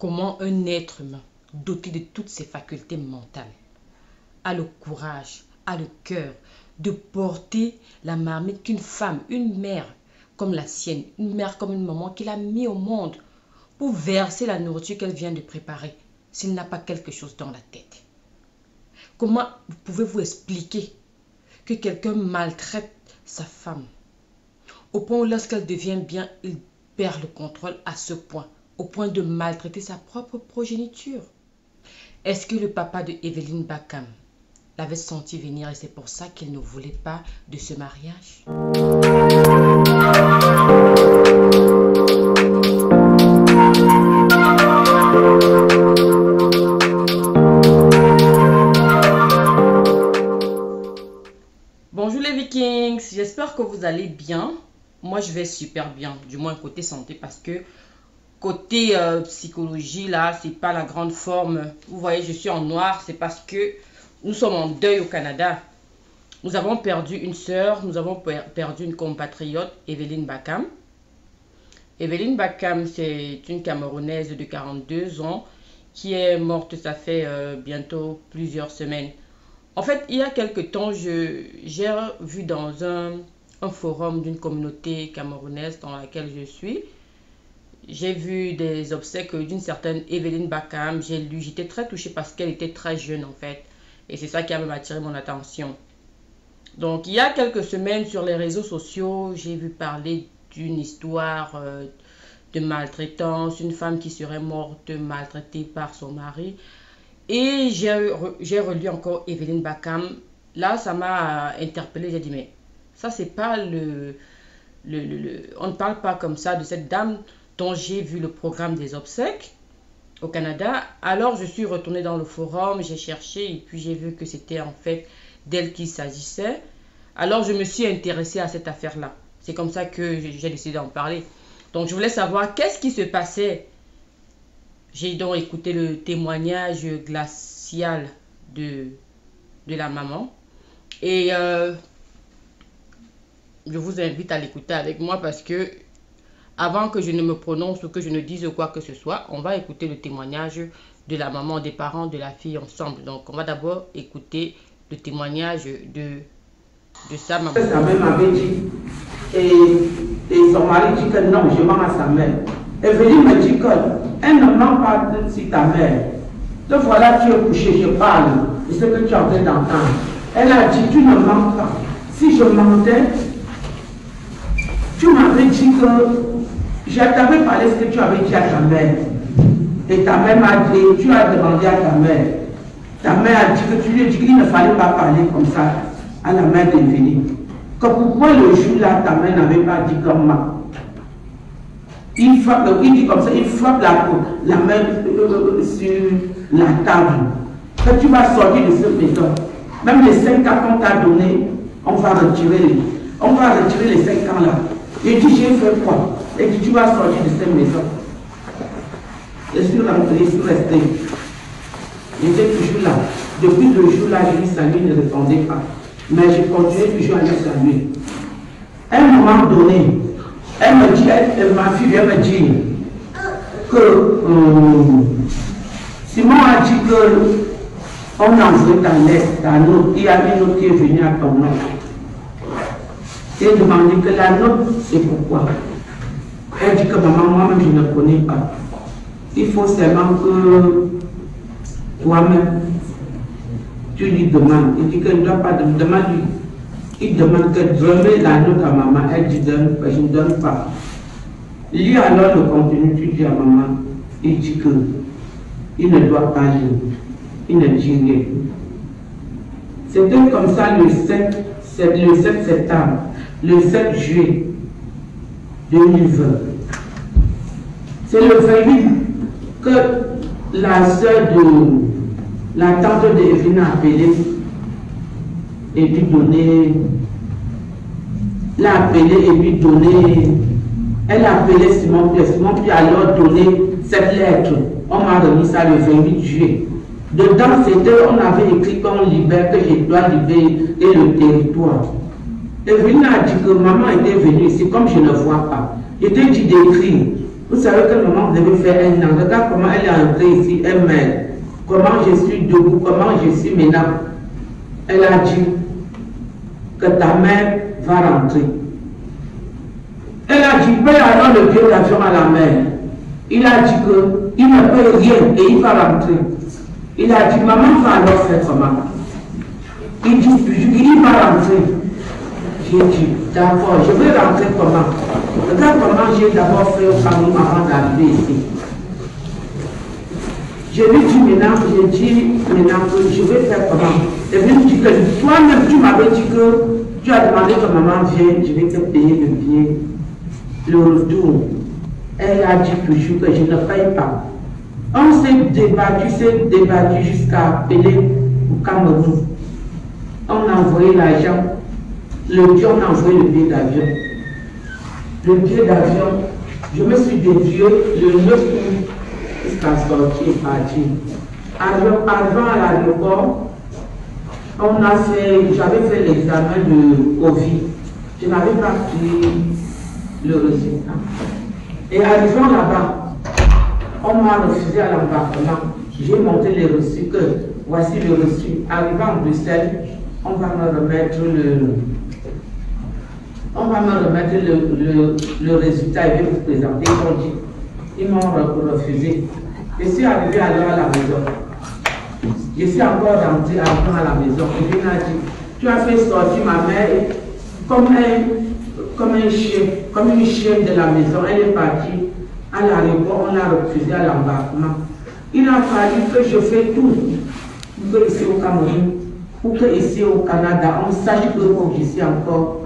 Comment un être humain doté de toutes ses facultés mentales a le courage, a le cœur de porter la marmite qu'une femme, une mère comme la sienne, une mère comme une maman qu'il a mis au monde pour verser la nourriture qu'elle vient de préparer s'il n'a pas quelque chose dans la tête? Comment pouvez-vous expliquer que quelqu'un maltraite sa femme au point où lorsqu'elle devient bien, il perd le contrôle à ce point, au point de maltraiter sa propre progéniture? Est-ce que le papa de Evelyn Bakam l'avait senti venir et c'est pour ça qu'il ne voulait pas de ce mariage? Bonjour les Vikings, j'espère que vous allez bien. Moi je vais super bien, du moins côté santé, parce que côté psychologie là, c'est pas la grande forme. Vous voyez, je suis en noir, c'est parce que nous sommes en deuil au Canada. Nous avons perdu une sœur, nous avons perdu une compatriote, Evelyn Bakam. Evelyn Bakam, c'est une Camerounaise de 42 ans qui est morte, ça fait bientôt plusieurs semaines. En fait, il y a quelque temps, j'ai vu dans un forum d'une communauté camerounaise dans laquelle je suis, j'ai vu des obsèques d'une certaine Evelyn Bakam. J'ai lu, j'étais très touchée parce qu'elle était très jeune en fait. Et c'est ça qui a même attiré mon attention. Donc, il y a quelques semaines sur les réseaux sociaux, j'ai vu parler d'une histoire de maltraitance, une femme qui serait morte maltraitée par son mari. Et j'ai relu encore Evelyn Bakam. Là, ça m'a interpellée. J'ai dit, mais ça, c'est pas on ne parle pas comme ça de cette dame dont j'ai vu le programme des obsèques au Canada. Alors, je suis retournée dans le forum, j'ai cherché et puis j'ai vu que c'était en fait d'elle qu'il s'agissait. Alors, je me suis intéressée à cette affaire-là. C'est comme ça que j'ai décidé d'en parler. Donc, je voulais savoir qu'est-ce qui se passait. J'ai donc écouté le témoignage glacial de la maman. Et je vous invite à l'écouter avec moi parce que avant que je ne me prononce ou que je ne dise quoi que ce soit, on va écouter le témoignage de la maman, des parents, de la fille ensemble. Donc, on va d'abord écouter le témoignage de sa maman. Sa mère m'avait dit, et son mari dit que non, je mens à sa mère. Evelyn me dit qu'elle ne ment pas si ta mère. Donc voilà, tu es couché, je parle de ce que tu es en train d'entendre. Elle a dit, tu ne mens pas. Si je mentais, tu m'avais dit que je t'avais parlé de ce que tu avais dit à ta mère. Et ta mère m'a dit, tu as demandé à ta mère. Ta mère a dit que tu lui as dit qu'il ne fallait pas parler comme ça à la mère d'Evelyn. Que pourquoi le jour-là, ta mère n'avait pas dit comme moi. Il dit comme ça, il frappe la main sur la table. Que tu vas sortir de cette maison. Même les 5 ans qu'on t'a donné, on va retirer les 5 ans là. Il dit, j'ai fait quoi? Et dit, tu vas sortir de cette maison. Je suis rentré, je suis resté. J'étais toujours là. Depuis le jour là, je lui salue, il ne répondait pas. Mais je continuais toujours à lui saluer. À un moment donné, elle me dit, ma fille vient me dire que Simon a dit qu'on a envoyé ta note. Il y a une note qui est venue à ton nom. Et demandé que la note, c'est pourquoi. Elle dit que maman, moi-même, je ne connais pas. Il faut seulement que toi-même, tu lui demandes. Il dit qu'elle ne doit pas demander. Il demande que remets la note à maman. Elle dit, je ne donne pas. Lis alors le contenu, tu dis à maman. Il dit que il ne doit pas lire. Il ne dit rien. C'était comme ça le 7 septembre. Le 7 juillet 2020. C'est le 28 que la sœur la tante de Evelyn a appelé et lui donné. L'a appelé et lui donné. Elle a appelé Simon Pierre. Simon Pierre a alors donné cette lettre. On m'a remis ça le 28 juillet. Dedans, on avait écrit qu'on libère, que je dois libérer le territoire. Evelyn a dit que maman était venue ici, comme je ne vois pas. Je t'ai dit d'écrire Vous savez que maman devait faire un an. Regarde comment elle est entrée ici, elle m'aide. Comment je suis debout, comment je suis maintenant. Elle a dit que ta mère va rentrer. Elle a dit, paye alors le billet d'avion à la mère. Il a dit qu'il ne paye rien et il va rentrer. Il a dit, maman va alors faire comment? Il dit, il va rentrer. J'ai dit, d'accord, je vais rentrer comment? Regarde comment j'ai d'abord fait au Cameroun avant d'arriver ici. Je lui dis maintenant, que je vais faire comment? Et puis il me dit que toi-même tu m'avais dit que tu as demandé que maman vienne, je vais te payer le billet, le retour. Elle a dit toujours que je ne paye pas. On s'est débattu jusqu'à appeler au Cameroun. On a envoyé l'argent. Le Dieu, on a envoyé le billet d'avion. Le billet d'avion, je me suis dédié le 9 août jusqu'à sortir et partir. Arrivant à l'aéroport, j'avais fait l'examen de Ovi. Je n'avais pas pris le résultat. Et arrivant là-bas, on m'a refusé à l'embarquement. J'ai monté les reçus que voici le reçu. Arrivant en Bruxelles, on va me remettre le résultat et vous présenter. Ils m'ont refusé. Je suis arrivé alors à la maison. Je suis encore rentré à la maison. Et il m'a dit, tu as fait sortir ma mère comme une chienne de la maison. Elle est partie à l'aéroport, on l'a refusé à l'embarquement. Il a fallu que je fasse tout pour que ici au Cameroun, pour que ici au Canada, on sache que je suis encore,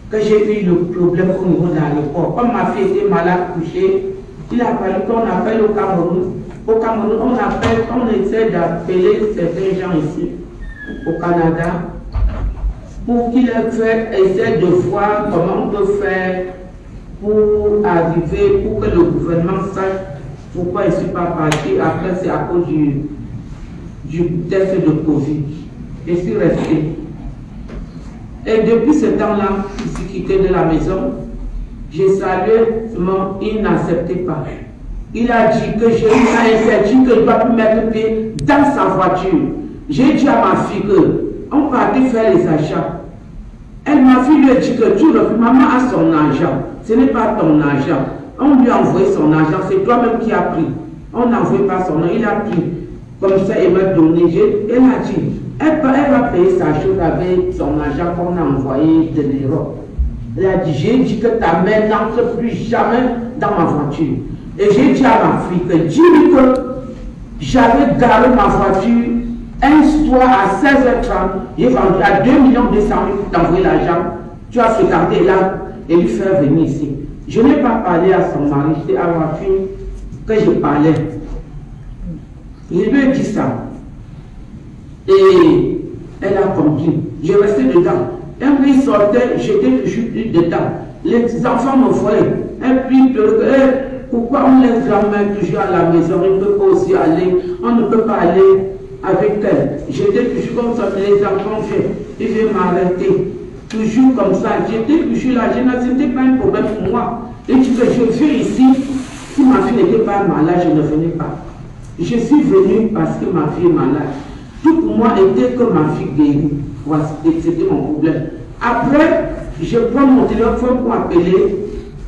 que j'ai eu le problème au niveau de l'aéroport. Comme ma fille était malade, couchée, il a fallu qu'on appelle au Cameroun. Au Cameroun, on essaie d'appeler certains gens ici, au Canada, pour qu'ils essaient de voir comment on peut faire pour arriver, pour que le gouvernement sache pourquoi je ne suis pas parti. Après, c'est à cause du test de Covid. Je suis resté. Et depuis ce temps-là, je suis quitté de la maison. J'ai salué, il n'acceptait pas. Il a dit que j'ai eu un incertitude que je ne dois plus mettre pied dans sa voiture. J'ai dit à ma fille qu'on partait faire les achats. Ma fille lui a dit que tu refuses, maman a son argent. Ce n'est pas ton argent. On lui a envoyé son argent, c'est toi-même qui as pris. On n'a envoyé pas son argent, il a pris. Comme ça, il m'a donné. Elle a dit, elle va payer sa chose avec son argent qu'on a envoyé de l'Europe. Elle a dit, j'ai dit que ta mère n'entre plus jamais dans ma voiture. Et j'ai dit à ma fille que dis-lui que j'avais garé ma voiture un soir à 16h30, j'ai vendu à 2 200 000 pour t'envoyer l'argent. Tu as fréquenté là et lui faire venir ici. Je n'ai pas parlé à son mari, c'était à ma fille que je parlais. Je lui ai dit ça. Et elle a compris. Je restais dedans. Un lui sortait, j'étais toujours dedans. Les enfants me voyaient. Un puis pourquoi on laisse la mère toujours à la maison? On ne peut pas aussi aller. On ne peut pas aller avec elle. J'étais toujours comme ça. Les enfants viennent m'arrêter. Toujours comme ça. J'étais toujours là. Ce n'était pas un problème pour moi. Et tu veux, je viens ici. Si ma fille n'était pas malade, je ne venais pas. Je suis venue parce que ma fille est malade. Tout pour moi était que ma fille guérit. Voilà, c'était mon problème. Après, je prends mon téléphone pour appeler.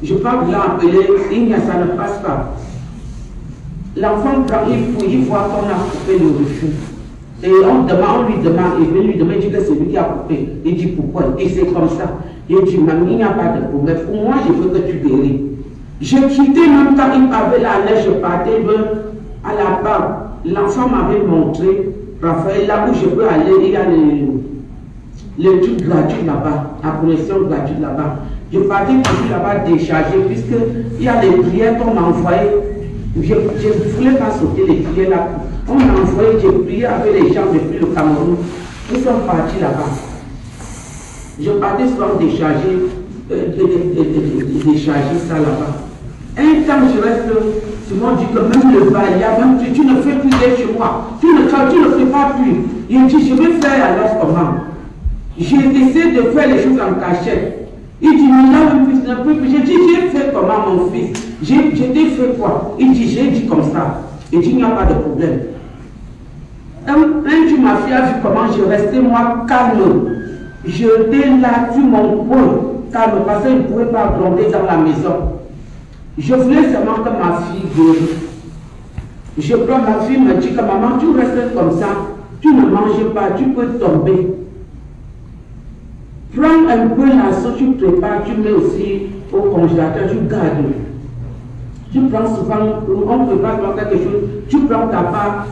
Je ne peux pas vouloir appeler. Ça ne passe pas. L'enfant, quand il voit qu'on a coupé le refus. Et on lui demande, il dit que c'est lui qui a coupé. Il dit pourquoi? Et c'est comme ça. Il dit, maman, il n'y a pas de problème. Pour moi, je veux que tu guéris. J'ai quitté même quand il avait la neige, je partais à la barre. L'enfant m'avait montré, Raphaël, là où je peux aller, il y a les trucs gratuits là-bas, la connexion gratuite là-bas. Je partais toujours là-bas décharger, puisqu'il y a les prières qu'on m'a envoyées. Je ne voulais pas sauter les prières là. On m'a envoyé, j'ai prié avec les gens depuis le Cameroun. Ils sont partis là-bas. Je partais souvent décharger ça là-bas. Un temps, je reste, tout le monde dit que même le bail, même tu ne fais plus d'aide chez moi. Tu ne fais pas plus. Il dit, je vais faire alors comment? J'ai essayé de faire les choses en cachette. Il dit, mais là, mon fils ne peut plus. J'ai dit, j'ai fait comment mon fils? J'ai dit, fait quoi? Il dit, j'ai dit comme ça. Il dit, il n'y a pas de problème. Un jour, ma fille a vu comment je restais, moi, calme. Je délatue mon poing, calme, parce qu'il ne pouvait pas gronder dans la maison. Je voulais seulement que ma fille guérisse. Je prends ma fille, me dit que maman, tu restes comme ça, tu ne manges pas, tu peux tomber. Prends un peu la sauce, tu prépares, tu mets aussi au congélateur, tu gardes. Tu prends souvent, on prépare quelque chose, tu prends ta part,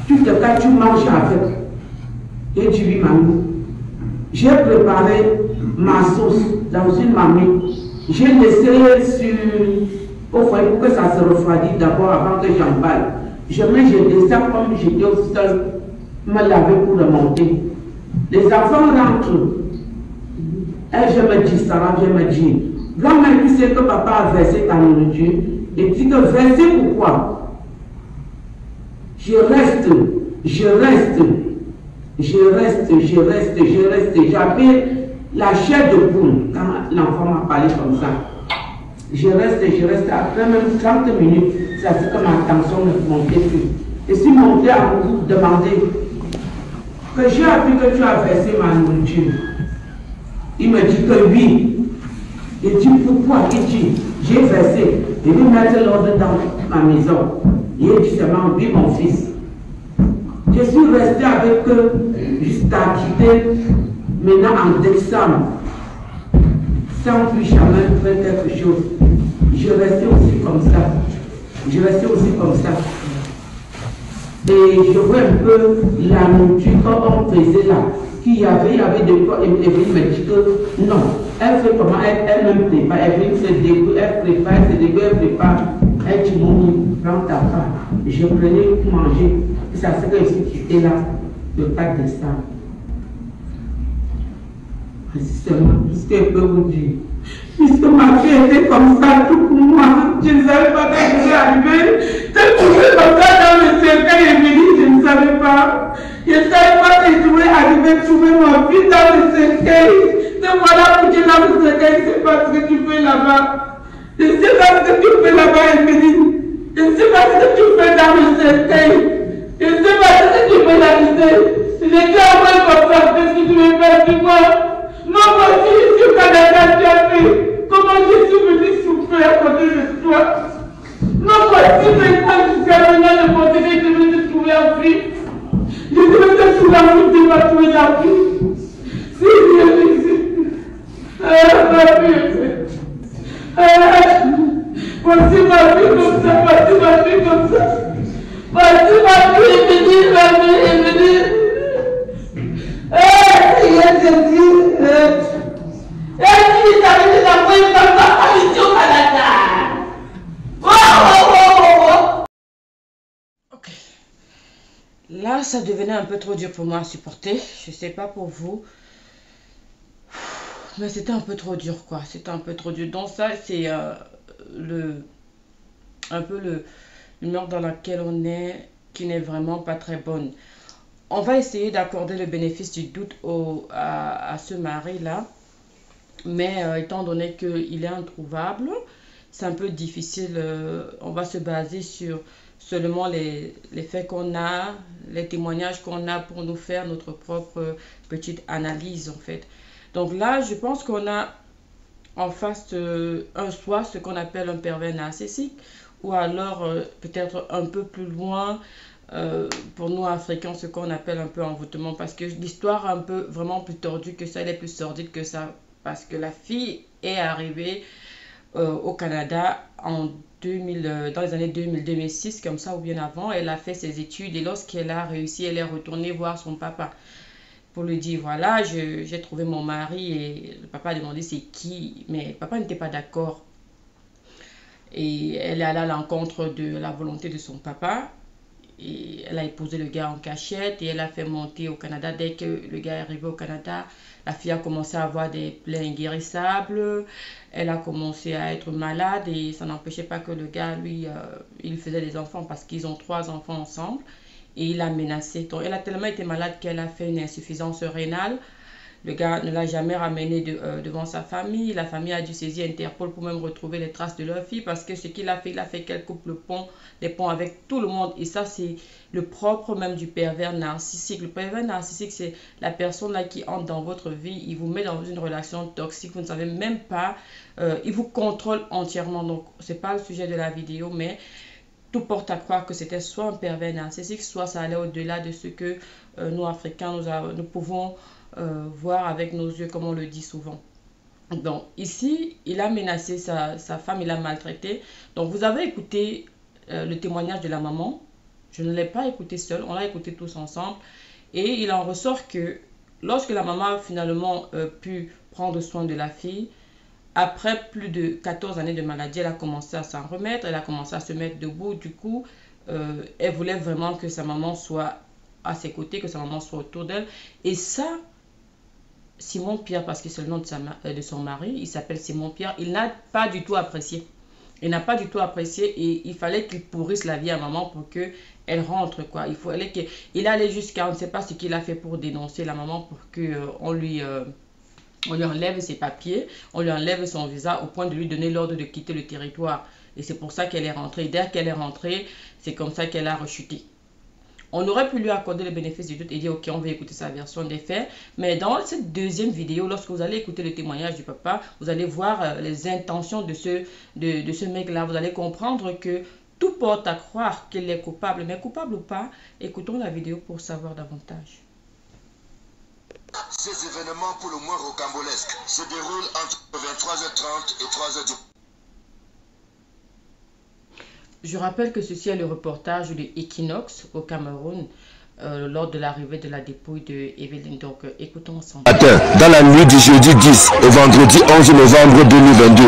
tu te casses, tu manges avec. Et tu lui maman. J'ai préparé ma sauce dans une marmite. J'ai laissé au foyer pour que ça se refroidisse d'abord avant que j'emballe. Je descends comme j'étais au sol, me laver pour remonter. Les enfants rentrent. Et je me dis, Sarah, je me dis, grand-mère, tu sais que papa a versé ta nourriture. Et dit que verser pourquoi? Je reste. J'avais la chair de poule quand l'enfant m'a parlé comme ça. Je reste. Après même 30 minutes, c'est à ce que ma tension ne montait plus. Et si mon père a demandé que j'ai appris que tu as versé ma nourriture, il me dit que oui. Il dit pourquoi? Il dit, j'ai versé. Il veut mettre l'ordre dans ma maison. Il dit seulement, oui mon fils. Je suis resté avec eux jusqu'à quitter maintenant en décembre. Sans plus jamais faire quelque chose. Je restais aussi comme ça. Et je vois un peu la nourriture qu'on faisait là. Il y avait de quoi, Evelyne me dit que non. Elle fait comment, elle-même prépare. Evelyne se débrouille, elle prépare. Elle dit, mon prends ta part. Je prenais pour manger. Et ça c'est que je suis quitté là, le 4 décembre. C'est seulement tout ce que je peux vous dire. Puisque ma fille était comme ça, tout pour moi, je ne savais pas quand je suis arrivée. T'es tombée comme ça dans le cercueil et me dit, je ne savais pas. Je ne savais pas que je pouvais arriver à trouver ma fille dans le cercueil. Te voilà pour dire dans le cercueil, c'est pas ce que tu fais là-bas. Je ne sais pas ce que tu fais là-bas, Emeline. Je ne sais pas ce que tu fais dans le cercueil. Je ne sais pas ce que tu fais là-dedans. J'étais en train comme ça, qu'est-ce que tu veux faire, dis-moi. Non, moi aussi, je suis Canada, tu as fait. Comment je suis venu souffrir à côté de toi? Non, moi aussi, maintenant, jusqu'à maintenant, le conseiller de me trouver en vie. Je devais te sous la route, tu vas trouver la vie. Si, je dis. Ma vie. Voici ma vie comme ça, voici ma vie comme ça. Voici ma vie, il me dit. Ok. Là, ça devenait un peu trop dur pour moi à supporter. Je sais pas pour vous. Mais c'était un peu trop dur, quoi. C'était un peu trop dur. Donc ça, c'est l'humeur dans laquelle on est, qui n'est vraiment pas très bonne. On va essayer d'accorder le bénéfice du doute à ce mari-là. Mais étant donné qu'il est introuvable, c'est un peu difficile. On va se baser sur seulement les faits qu'on a, les témoignages qu'on a pour nous faire notre propre petite analyse, en fait. Donc là, je pense qu'on a en face soit ce qu'on appelle un pervers narcissique, ou alors peut-être un peu plus loin, pour nous Africains, ce qu'on appelle un peu envoûtement, parce que l'histoire est un peu vraiment plus tordue que ça, elle est plus sordide que ça, parce que la fille est arrivée au Canada dans les années 2000-2006, comme ça, ou bien avant. Elle a fait ses études et lorsqu'elle a réussi, elle est retournée voir son papa pour lui dire, voilà, j'ai trouvé mon mari, et le papa a demandé c'est qui, mais papa n'était pas d'accord. Et elle est allée à l'encontre de la volonté de son papa. Et elle a épousé le gars en cachette et elle a fait monter au Canada. Dès que le gars est arrivé au Canada, la fille a commencé à avoir des plaies inguérissables. Elle a commencé à être malade et ça n'empêchait pas que le gars, lui, il faisait des enfants parce qu'ils ont 3 enfants ensemble. Et il a menacé. Donc, elle a tellement été malade qu'elle a fait une insuffisance rénale. Le gars ne l'a jamais ramené devant sa famille. La famille a dû saisir Interpol pour même retrouver les traces de leur fille parce que ce qu'il a fait, il a fait qu'elle coupe les ponts avec tout le monde. Et ça, c'est le propre même du pervers narcissique. Le pervers narcissique, c'est la personne là qui entre dans votre vie. Il vous met dans une relation toxique. Vous ne savez même pas. Il vous contrôle entièrement. Donc, ce n'est pas le sujet de la vidéo, mais tout porte à croire que c'était soit un pervers narcissique, soit ça allait au-delà de ce que nous, Africains, nous pouvons voir avec nos yeux, comme on le dit souvent. Donc, ici, il a menacé sa femme, il l'a maltraité. Donc, vous avez écouté le témoignage de la maman. Je ne l'ai pas écouté seul, on l'a écouté tous ensemble. Et il en ressort que lorsque la maman a finalement pu prendre soin de la fille, après plus de 14 années de maladie, elle a commencé à s'en remettre, elle a commencé à se mettre debout. Du coup, elle voulait vraiment que sa maman soit à ses côtés, que sa maman soit autour d'elle. Et ça, Simon Pierre, parce que c'est le nom de son mari, il s'appelle Simon Pierre, il n'a pas du tout apprécié. Il n'a pas du tout apprécié et il fallait qu'il pourrisse la vie à maman pour qu'elle rentre, quoi. Il allait jusqu'à, on ne sait pas ce qu'il a fait pour dénoncer la maman pour qu'on lui enlève ses papiers, on lui enlève son visa au point de lui donner l'ordre de quitter le territoire. Et c'est pour ça qu'elle est rentrée. Dès qu'elle est rentrée, c'est comme ça qu'elle a rechuté. On aurait pu lui accorder le bénéfice du doute et dire, ok, on va écouter sa version des faits. Mais dans cette deuxième vidéo, lorsque vous allez écouter le témoignage du papa, vous allez voir les intentions de ce mec-là. Vous allez comprendre que tout porte à croire qu'il est coupable. Mais coupable ou pas, écoutons la vidéo pour savoir davantage. Ces événements pour le moins rocambolesques se déroulent entre 23h30 et 3h du... Je rappelle que ceci est le reportage de Equinox au Cameroun lors de l'arrivée de la dépouille de Evelyne. Donc écoutons ensemble. Dans la nuit du jeudi 10 au vendredi 11 novembre 2022.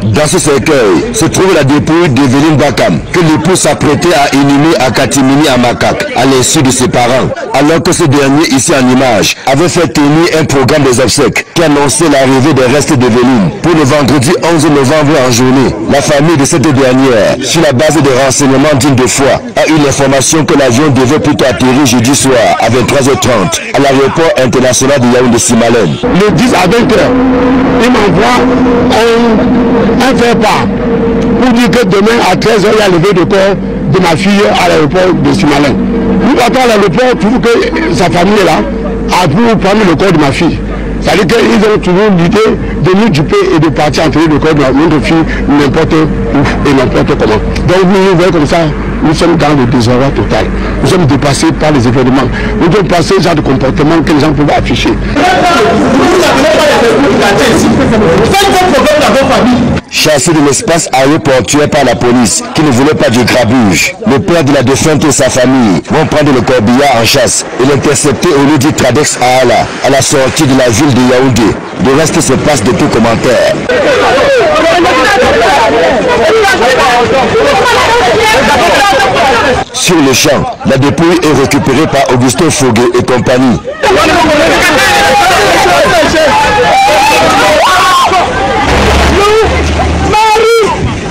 Dans ce cercueil se trouve la dépouille d'Evelyne Bakam que l'époux s'apprêtait à inhumer à Katimini à Makak à l'insu de ses parents, alors que ce dernier ici en image avait fait tenir un programme des obsèques qui annonçait l'arrivée des restes d'Evelyne pour le vendredi 11 novembre en journée. La famille de cette dernière, sur la base de renseignements dignes de foi, a eu l'information que l'avion devait plutôt atterrir jeudi soir à 23h30 à l'aéroport international de Yaoundé-Simalène. Le 10 à 20h, il m'envoie un faire-part pour dire que demain à 13h, il y a levé de corps de ma fille à l'aéroport de Simalène. Nous partons à l'aéroport, trouve que sa famille est là, a pour prendre le corps de ma fille. C'est-à-dire qu'ils ont toujours l'idée de nous duper et de partir enterrer le corps de notre fille n'importe où et n'importe comment. Donc vous voyez comme ça, nous sommes dans le désordre total. Nous sommes dépassés par les événements. Nous devons passer ce genre de comportement que les gens peuvent afficher. Chassé de l'espace aéroportuaire par la police qui ne voulait pas du grabuge, le père de la défunte et sa famille vont prendre le corbillard en chasse et l'intercepter au lieu du Tradex Aala à la sortie de la ville de Yaoundé. Le reste se passe de tout commentaire. Sur le champ, la dépouille est récupérée par Augusto Foguet et compagnie. Marie,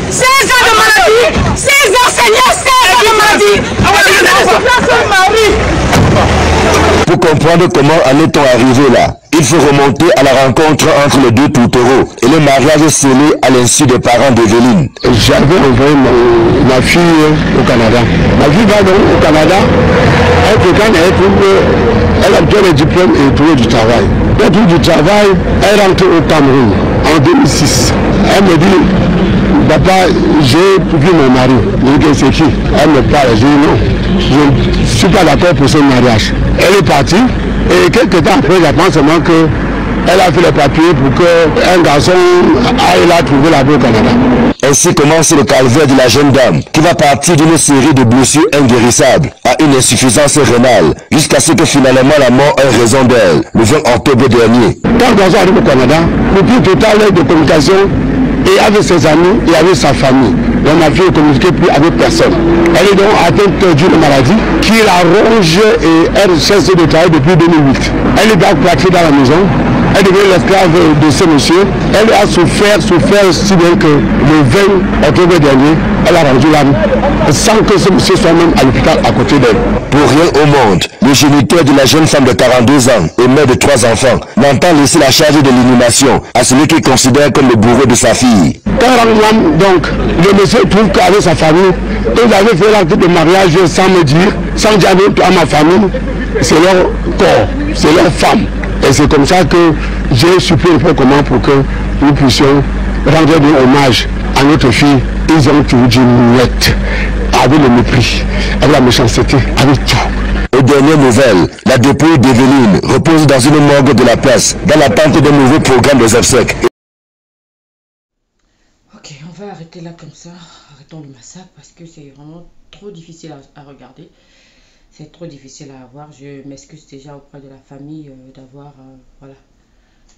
16 ans de maladie, 16 ans Seigneur, 16 ans de maladie. Pour comprendre comment en est-on arrivé là, il faut remonter à la rencontre entre les deux tourtereaux et le mariage scellé à l'insu des parents d'Evelyne. J'avais envoyé ma fille au Canada. Ma fille va donc au Canada, elle a obtenu le diplôme et trouvé du travail. Elle trouve du travail, elle rentre au Cameroun en 2006. Elle me dit, papa, j'ai vu mon mari. Je dis que c'est qui? Elle me parle, je dis non, je ne suis pas d'accord pour ce mariage. Elle est partie et quelques temps après, j'apprends seulement qu'elle a fait les papiers pour qu'un garçon aille la trouver là-bas au Canada. Ainsi commence le calvaire de la jeune dame qui va partir d'une série de blessures inguérissables à une insuffisance rénale jusqu'à ce que finalement la mort ait raison d'elle le 20 octobre dernier. Quand le garçon arrive au Canada, le plus total de communication et avec ses amis et avec sa famille. Donc ma fille ne communiquait plus avec personne. Elle est donc atteinte d'une maladie qui la ronge et elle cesse de travailler depuis 2008. Elle est donc placée dans la maison. Elle devient l'esclave de ce monsieur. Elle a souffert si bien que le 20 octobre dernier, elle a rendu l'âme sans que ce monsieur soit même à l'hôpital à côté d'elle. Pour rien au monde, le géniteur de la jeune femme de 42 ans et mère de 3 enfants n'entend laisser la charge de l'inhumation à celui qu'il considère comme le bourreau de sa fille. Donc, le monsieur trouve qu'avec sa famille, ils avaient fait l'acte de mariage sans me dire, sans dire à ma famille, c'est leur corps, c'est leur femme. Et c'est comme ça que j'ai supplié un peu comment pour que nous puissions rendre un hommage à notre fille. Ils ont tout dit muette, avec le mépris, avec la méchanceté, avec tout. Aux dernières nouvelles, la dépouille d'Evelyne repose dans une morgue de la place, dans l'attente d'un nouveau programme des obsèques. Ok, on va arrêter là comme ça. Arrêtons le massacre parce que c'est vraiment trop difficile à regarder. C'est trop difficile à avoir. Je m'excuse déjà auprès de la famille d'avoir voilà,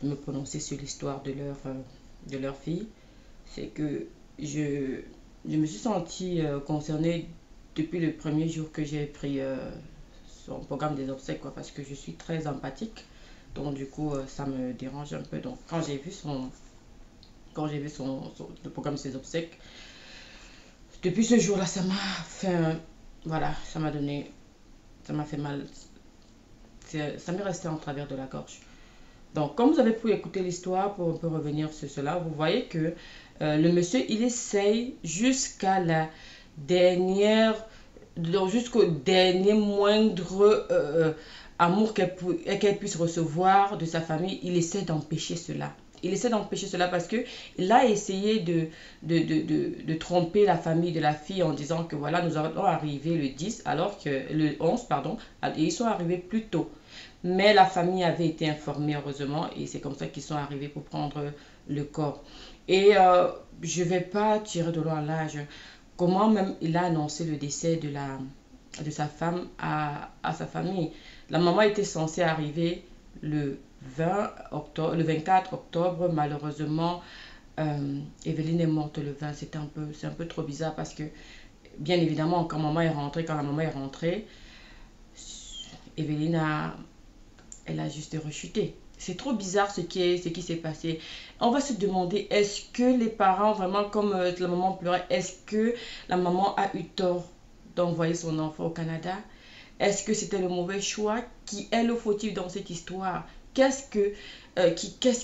me prononcer sur l'histoire de leur fille. C'est que je me suis sentie concernée depuis le premier jour que j'ai pris son programme des obsèques, quoi, parce que je suis très empathique. Donc du coup, ça me dérange un peu. Donc quand j'ai vu le programme de ses obsèques, depuis ce jour-là, ça m'a fait voilà, ça m'a fait mal. Ça m'est resté en travers de la gorge. Donc, comme vous avez pu écouter l'histoire, pour un peu revenir sur cela, vous voyez que le monsieur, il essaye jusqu'à la dernière, jusqu'au dernier moindre amour qu'elle puisse recevoir de sa famille, il essaie d'empêcher cela. Il essaie d'empêcher cela parce qu'il a essayé de tromper la famille de la fille en disant que voilà, nous allons arriver le 10, alors que le 11, pardon, et ils sont arrivés plus tôt. Mais la famille avait été informée, heureusement, et c'est comme ça qu'ils sont arrivés pour prendre le corps. Et je ne vais pas tirer de loin l'âge. Comment même il a annoncé le décès de sa femme à sa famille. La maman était censée arriver le 24 octobre, malheureusement, Evelyne est morte le 20. C'est un peu trop bizarre parce que, bien évidemment, quand la maman est rentrée, Evelyne elle a juste rechuté. C'est trop bizarre ce qui s'est passé. On va se demander, est-ce que les parents, vraiment comme la maman pleurait, est-ce que la maman a eu tort d'envoyer son enfant au Canada? Est-ce que c'était le mauvais choix? Qui est le fautif dans cette histoire? Qu'est-ce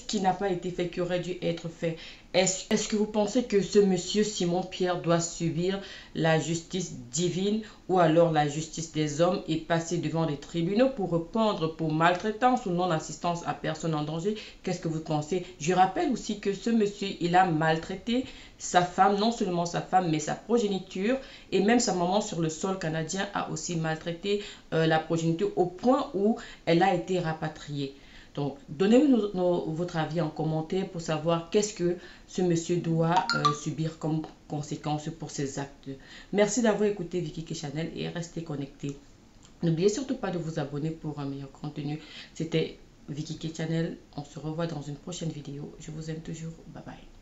qui n'a pas été fait, qui aurait dû être fait? Est-ce que vous pensez que ce monsieur Simon Pierre doit subir la justice divine ou alors la justice des hommes et passer devant les tribunaux pour répondre pour maltraitance ou non-assistance à personne en danger? Qu'est-ce que vous pensez? Je rappelle aussi que ce monsieur, il a maltraité sa femme, non seulement sa femme, mais sa progéniture, et même sa maman sur le sol canadien a aussi maltraité la progéniture au point où elle a été rapatriée. Donc, donnez-nous votre avis en commentaire pour savoir qu'est-ce que ce monsieur doit subir comme conséquence pour ses actes. Merci d'avoir écouté Vicky K Channel et restez connectés. N'oubliez surtout pas de vous abonner pour un meilleur contenu. C'était Vicky K Channel. On se revoit dans une prochaine vidéo. Je vous aime toujours. Bye bye.